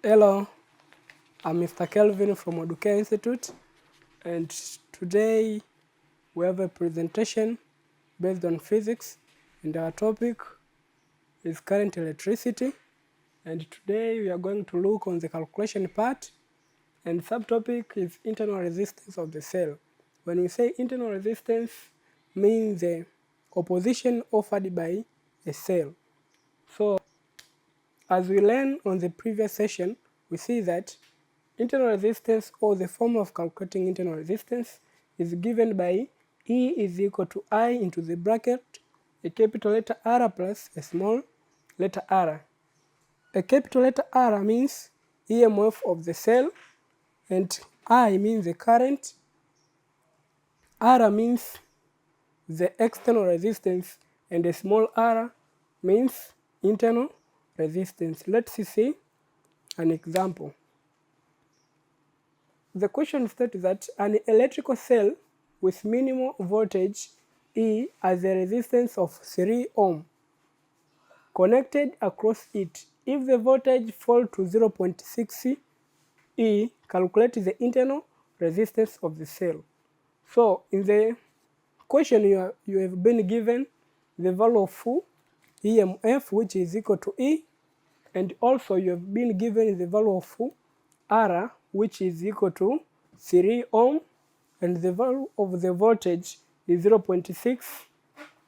Hello, I'm Mr. Kelvin from Oduke Institute, and today we have a presentation based on physics, and our topic is current electricity. And today we are going to look on the calculation part, and subtopic is internal resistance of the cell. When we say internal resistance, means the opposition offered by a cell. So, as we learned on the previous session, we see that internal resistance, or the formula of calculating internal resistance, is given by E is equal to I into the bracket a capital letter R plus a small letter r. A capital letter R means EMF of the cell, and I means the current, R means the external resistance, and a small r means internal resistance. Let's see an example. The question states that an electrical cell with minimal voltage E has a resistance of 3 ohm connected across it. If the voltage falls to 0.6 E, calculate the internal resistance of the cell. So in the question you have been given the value of EMF, which is equal to E, and also you have been given the value of R, which is equal to 3 ohm, and the value of the voltage is 0.6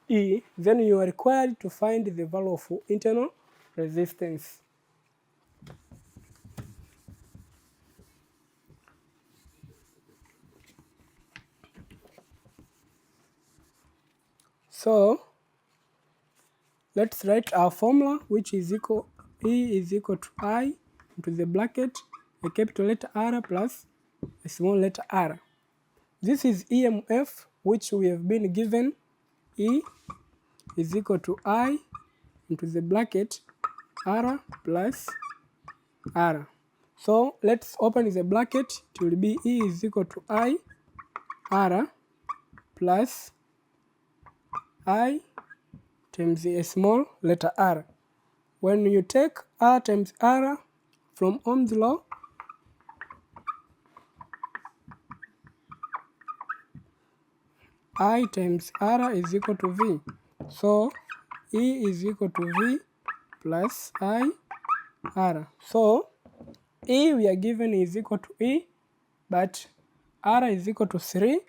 E. Then you are required to find the value of internal resistance. So let's write our formula, which is equal E is equal to I into the bracket a capital letter R plus a small letter r. This is EMF, which we have been given. E is equal to I into the bracket R plus R. So let's open the bracket. It will be E is equal to I R plus I times a small letter r. When you take R times R from Ohm's law, I times R is equal to V. So E is equal to V plus I R. So E we are given is equal to E, but R is equal to 3,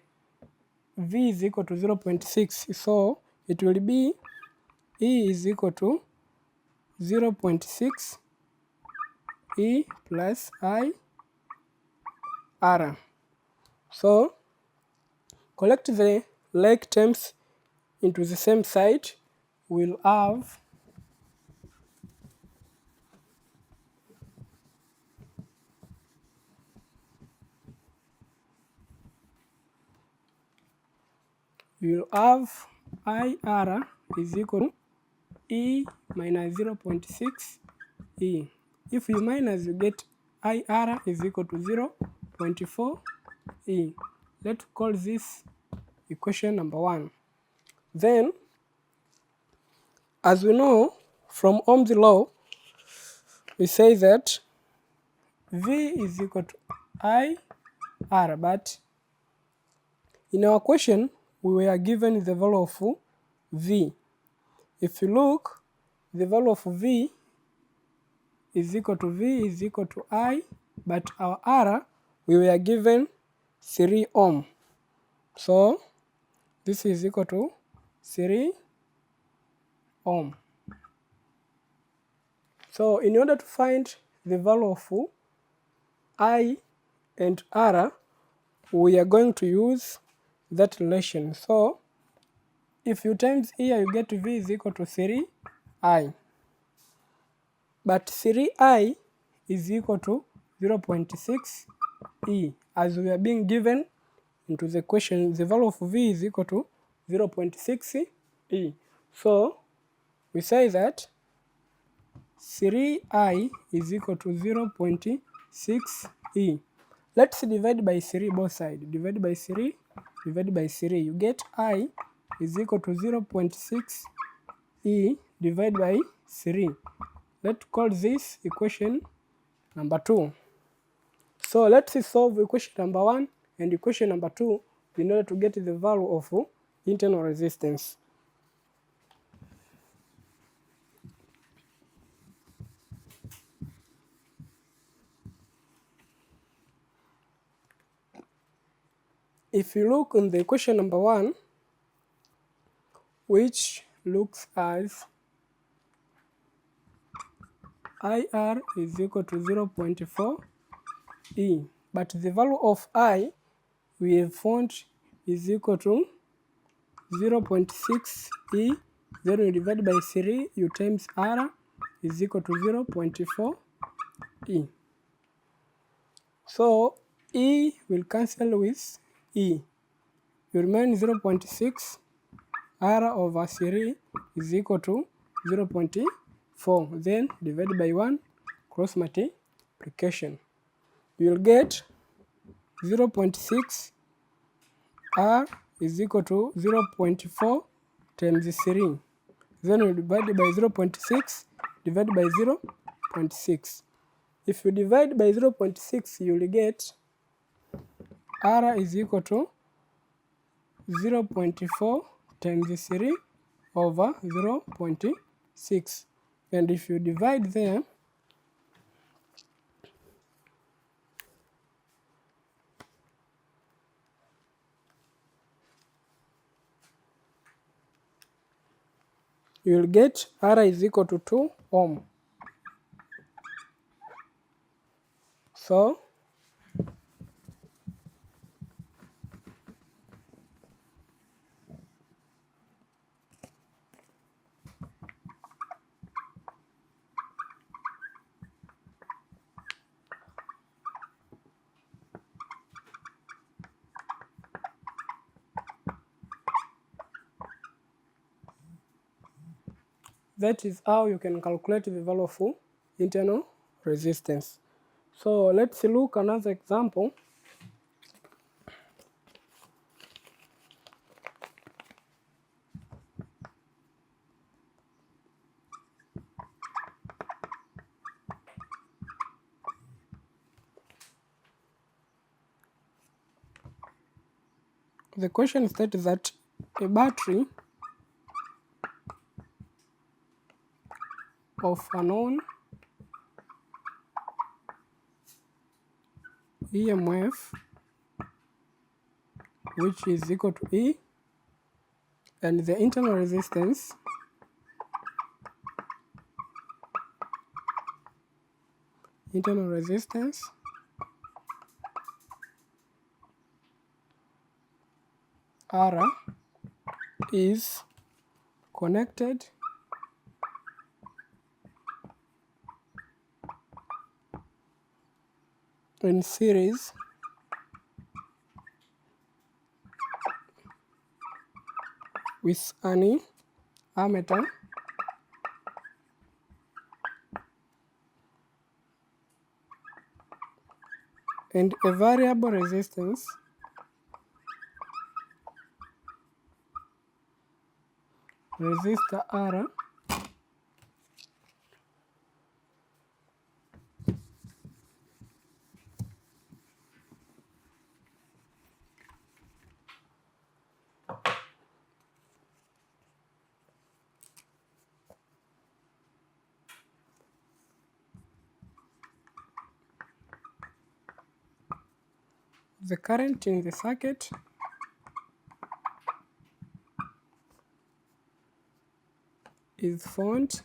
V is equal to 0.6. So it will be E is equal to 0.6 E plus I R. So collect the like terms into the same side. We'll have IR is equal to E minus 0.6 E. If you minus, you get IR is equal to 0.4 E. Let's call this equation number 1. Then, as we know from Ohm's law, we say that V is equal to IR, but in our question, we were given the value of V. If you look, the value of V is equal to I, but our R, we were given 3 ohm. So this is equal to 3 ohm. So in order to find the value of I and R, we are going to use that relation. So if you times here, you get V is equal to 3I. But 3I is equal to 0.6 E. As we are being given into the question, the value of V is equal to 0.6 E. So we say that 3I is equal to 0.6 E. Let's divide by 3 both sides. Divide by 3, divide by 3. You get I is equal to 0.6 E divided by 3. Let's call this equation number 2. So let's solve equation number 1 and equation number 2 in order to get the value of internal resistance. If you look on the equation number 1, which looks as IR is equal to 0.4 E, but the value of I we have found is equal to 0.6 E, then you divide by 3, you times R is equal to 0.4 E. So E will cancel with E. You remain 0.6, R over 3 is equal to 0.4. Then divide by 1, cross multiplication. You will get 0.6 R is equal to 0.4 times 3. Then you divide by 0.6, divide by 0.6. If you divide by 0.6, you will get R is equal to 0.4 times 3 over 0.6. And if you divide there, you will get R is equal to 2 ohm. So that is how you can calculate the value of internal resistance. So let's look another example. The question states that a battery of a known EMF which is equal to E, and the internal resistance R is connected in series with an ammeter and a variable resistance resistor R the current in the circuit is found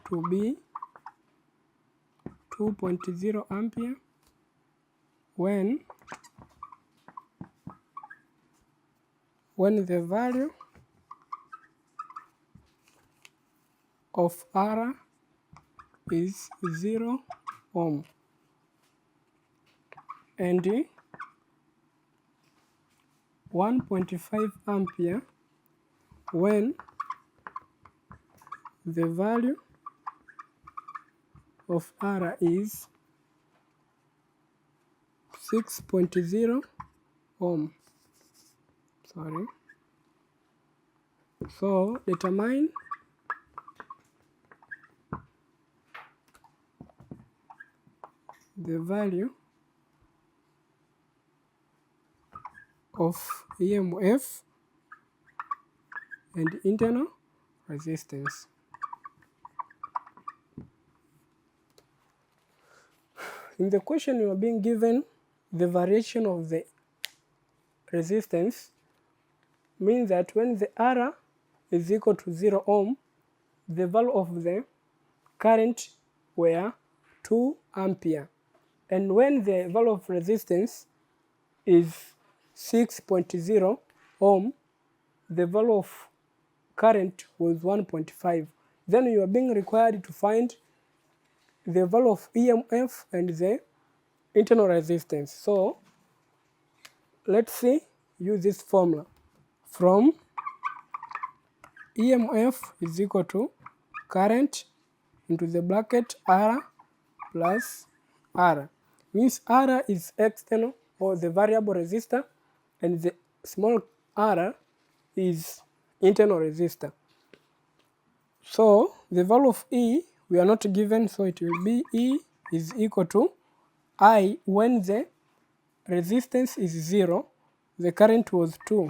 to be 2.0 ampere when the value of R is 0 ohm and 1.5 ampere when the value of R is 6.0 ohm. So determine the value of EMF and internal resistance. In the question, you are being given the variation of the resistance, means that when the R is equal to 0 ohm, the value of the current were 2 ampere. And when the value of resistance is 6.0 ohm, the value of current was 1.5. Then you are being required to find the value of EMF and the internal resistance. So let's see, use this formula. From EMF is equal to current into the bracket R plus R. Means R is external or the variable resistor, and the small r is internal resistor. So the value of E we are not given, so it will be E is equal to I when the resistance is 0, the current was 2,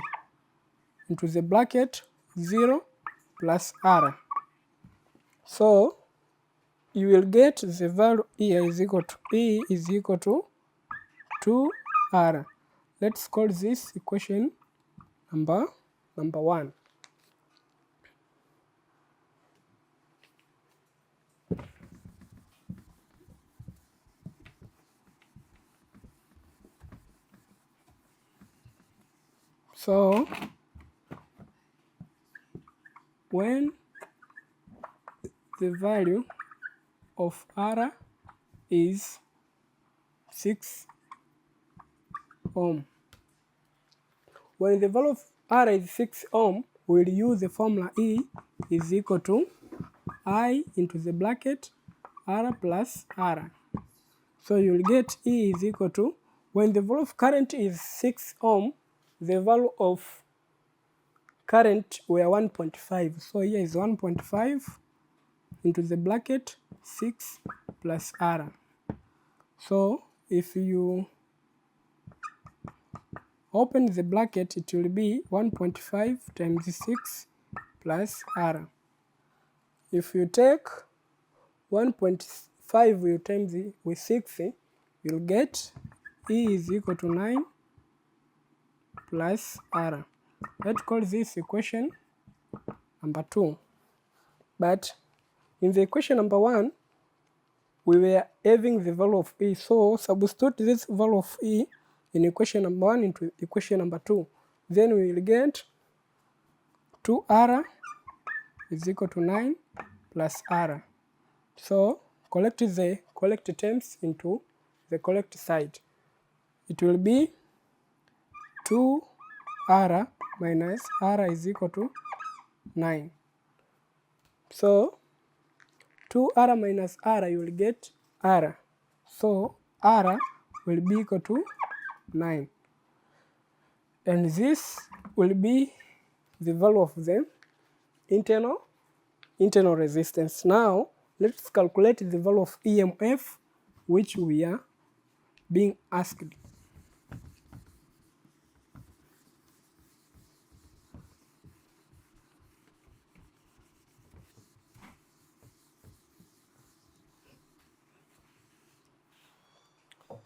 into the bracket 0 plus R. So you will get the value E is equal to 2R. Let's call this equation number 1. So when the value of R is 6 ohm, when the value of R is 6 ohm, we'll use the formula E is equal to I into the bracket R plus R. So you'll get E is equal to, when the value of current is 6 ohm, the value of current were 1.5. So here is 1.5 into the bracket 6 plus R. So if you open the bracket, it will be 1.5 times 6 plus R. If you take 1.5 you times it with 6, you'll get E is equal to 9 plus R. Let's call this equation number 2. But in the equation number 1, we were having the value of E. So substitute this value of E in equation number 1 into equation number 2. Then we will get 2R is equal to 9 plus R. So collect the correct terms into the correct side. It will be 2R minus R is equal to 9. So 2R minus R, you will get R. So R will be equal to 9. And this will be the value of the internal resistance. Now let's calculate the value of EMF which we are being asked.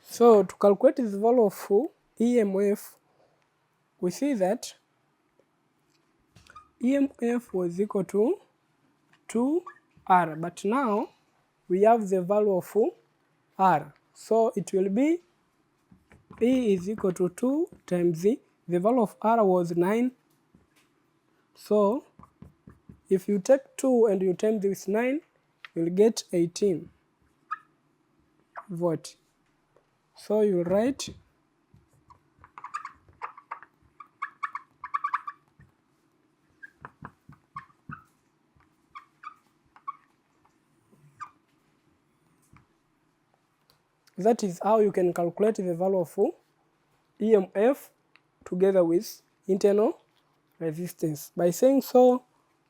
So to calculate the value of EMF, we see that EMF was equal to 2R, but now we have the value of R. So it will be E is equal to 2 times the value of R was 9. So if you take 2 and you times this 9, you'll get 18 volt. So you write that is how you can calculate the value of EMF together with internal resistance. By saying so,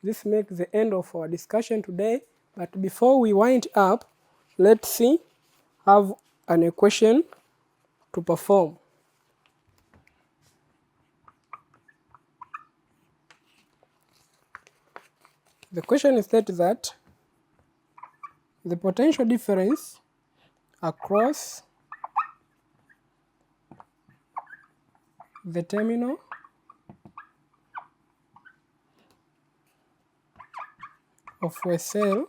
this makes the end of our discussion today. But before we wind up, let's see, have an equation to perform. The question states that the potential difference across the terminal of a cell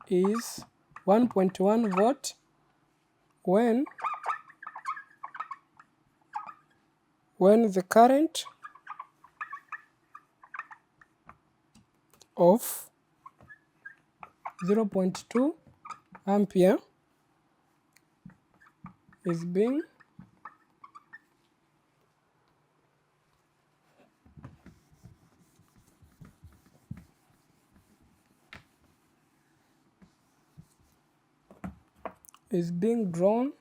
is 1.1 volt when the current of 0.2 ampere is being drawn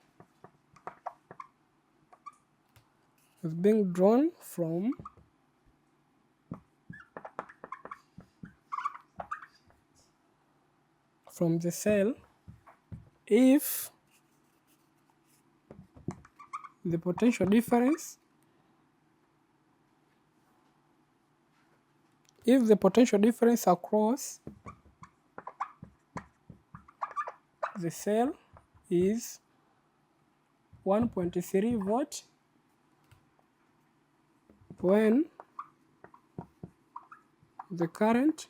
from the cell if the potential difference across the cell is 1.3 volt when the current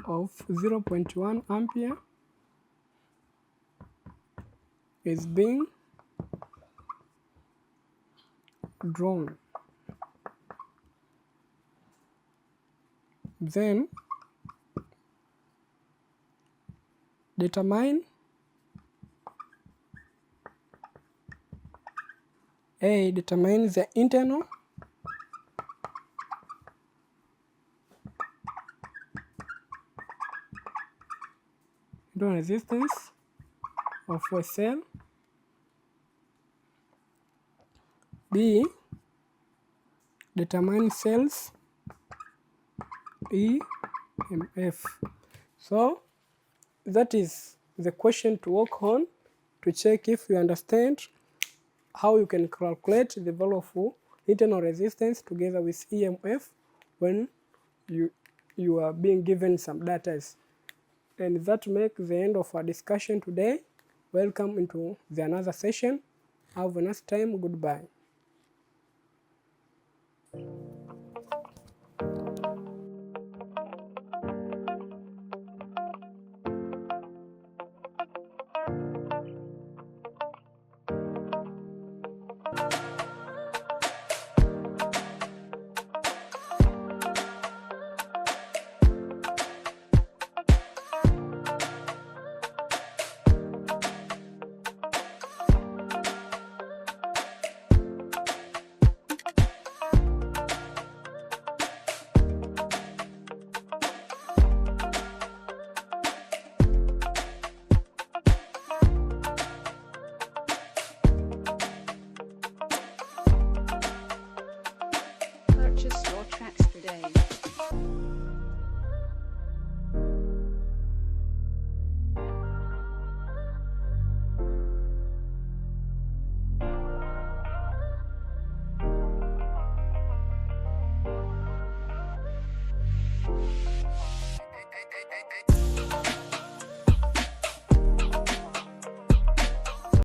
of 0.1 ampere is being drawn. Then determine the internal resistance of a cell. B, determine cells EMF. So that is the question to work on to check if you understand how you can calculate the value of internal resistance together with EMF when you are being given some data. And that makes the end of our discussion today. Welcome into the another session. Have a nice time. Goodbye.